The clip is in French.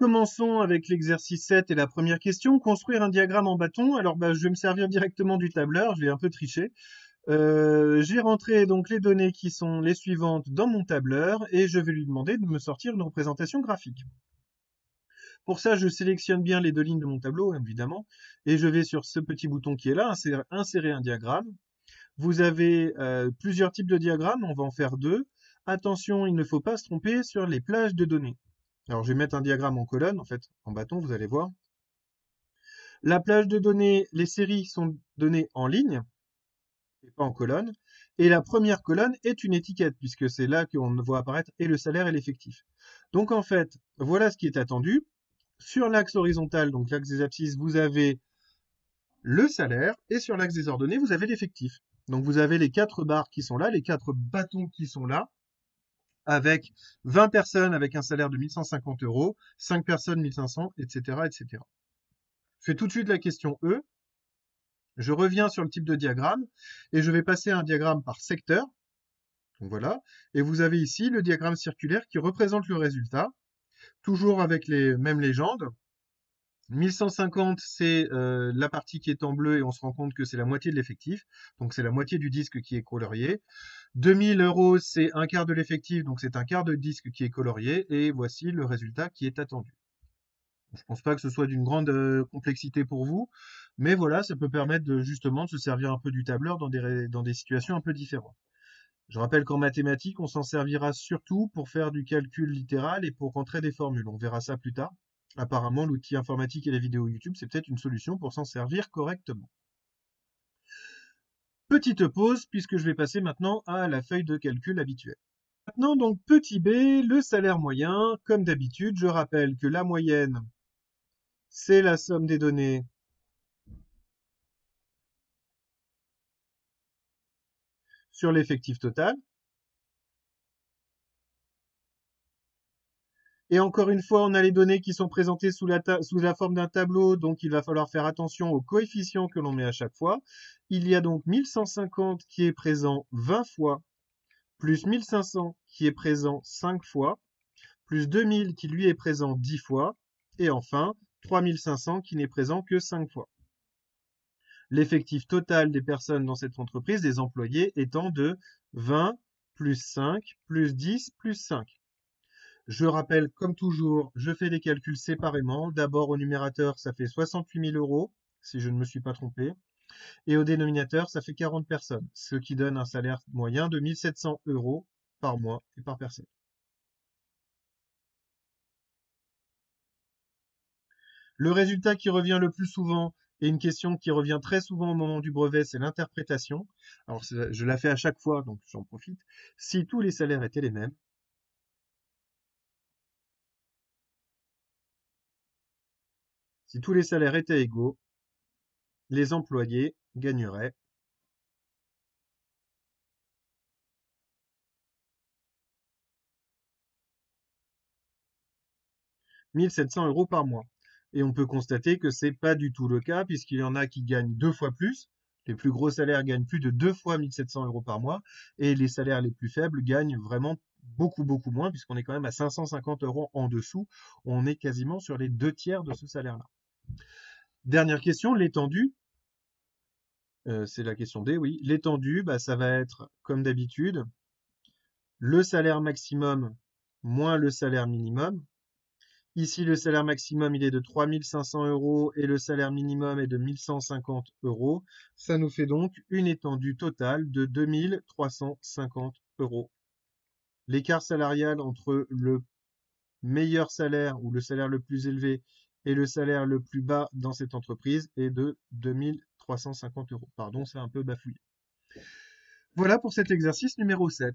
Commençons avec l'exercice 7 et la première question. Construire un diagramme en bâton. Alors, je vais me servir directement du tableur. Je vais un peu tricher. J'ai rentré donc les données qui sont les suivantes dans mon tableur et je vais lui demander de me sortir une représentation graphique. Pour ça, je sélectionne bien les deux lignes de mon tableau, évidemment, et je vais sur ce petit bouton qui est là, insérer un diagramme. Vous avez plusieurs types de diagrammes, on va en faire deux. Attention, il ne faut pas se tromper sur les plages de données. Alors, je vais mettre un diagramme en colonne, en fait, en bâton, vous allez voir. La plage de données, les séries sont données en ligne, et pas en colonne. Et la première colonne est une étiquette, puisque c'est là qu'on voit apparaître et le salaire et l'effectif. Donc, en fait, voilà ce qui est attendu. Sur l'axe horizontal, donc l'axe des abscisses, vous avez le salaire, et sur l'axe des ordonnées, vous avez l'effectif. Donc, vous avez les 4 barres qui sont là, les 4 bâtons qui sont là, avec 20 personnes avec un salaire de 1150 euros, 5 personnes 1500, etc., etc. Je fais tout de suite la question E. Je reviens sur le type de diagramme et je vais passer à un diagramme par secteur. Donc voilà. Et vous avez ici le diagramme circulaire qui représente le résultat, toujours avec les mêmes légendes. 1150, c'est la partie qui est en bleu et on se rend compte que c'est la moitié de l'effectif. Donc c'est la moitié du disque qui est colorié. 2000 euros, c'est un quart de l'effectif, donc c'est un quart de disque qui est colorié. Et voici le résultat qui est attendu. Je pense pas que ce soit d'une grande complexité pour vous, mais voilà, ça peut permettre justement de se servir un peu du tableur dans des situations un peu différentes. Je rappelle qu'en mathématiques, on s'en servira surtout pour faire du calcul littéral et pour rentrer des formules. On verra ça plus tard. Apparemment, l'outil informatique et les vidéos YouTube, c'est peut-être une solution pour s'en servir correctement. Petite pause, puisque je vais passer maintenant à la feuille de calcul habituelle. Maintenant, donc, petit b, le salaire moyen. Comme d'habitude, je rappelle que la moyenne, c'est la somme des données sur l'effectif total. Et encore une fois, on a les données qui sont présentées sous la forme d'un tableau, donc il va falloir faire attention aux coefficients que l'on met à chaque fois. Il y a donc 1150 qui est présent 20 fois, plus 1500 qui est présent 5 fois, plus 2000 qui lui est présent 10 fois, et enfin 3500 qui n'est présent que 5 fois. L'effectif total des personnes dans cette entreprise, des employés, étant de 20 plus 5 plus 10 plus 5. Je rappelle, comme toujours, je fais les calculs séparément. D'abord, au numérateur, ça fait 68 000 euros, si je ne me suis pas trompé. Et au dénominateur, ça fait 40 personnes, ce qui donne un salaire moyen de 1700 euros par mois et par personne. Le résultat qui revient le plus souvent, et une question qui revient très souvent au moment du brevet, c'est l'interprétation. Alors, je la fais à chaque fois, donc j'en profite. Si tous les salaires étaient les mêmes, si tous les salaires étaient égaux, les employés gagneraient 1700 euros par mois. Et on peut constater que c'est pas du tout le cas, puisqu'il y en a qui gagnent 2 fois plus. Les plus gros salaires gagnent plus de 2 fois 1700 euros par mois, et les salaires les plus faibles gagnent vraiment beaucoup, beaucoup moins, puisqu'on est quand même à 550 euros en dessous. On est quasiment sur les 2 tiers de ce salaire-là. Dernière question, l'étendue. C'est la question D, oui. L'étendue, ça va être, comme d'habitude, le salaire maximum moins le salaire minimum. Ici, le salaire maximum, il est de 3 500 euros et le salaire minimum est de 1150 euros. Ça nous fait donc une étendue totale de 2 350 euros. L'écart salarial entre le meilleur salaire ou le salaire le plus élevé et le salaire le plus bas dans cette entreprise est de 2 350 euros. Pardon, c'est un peu bafouillé. Voilà pour cet exercice numéro 7.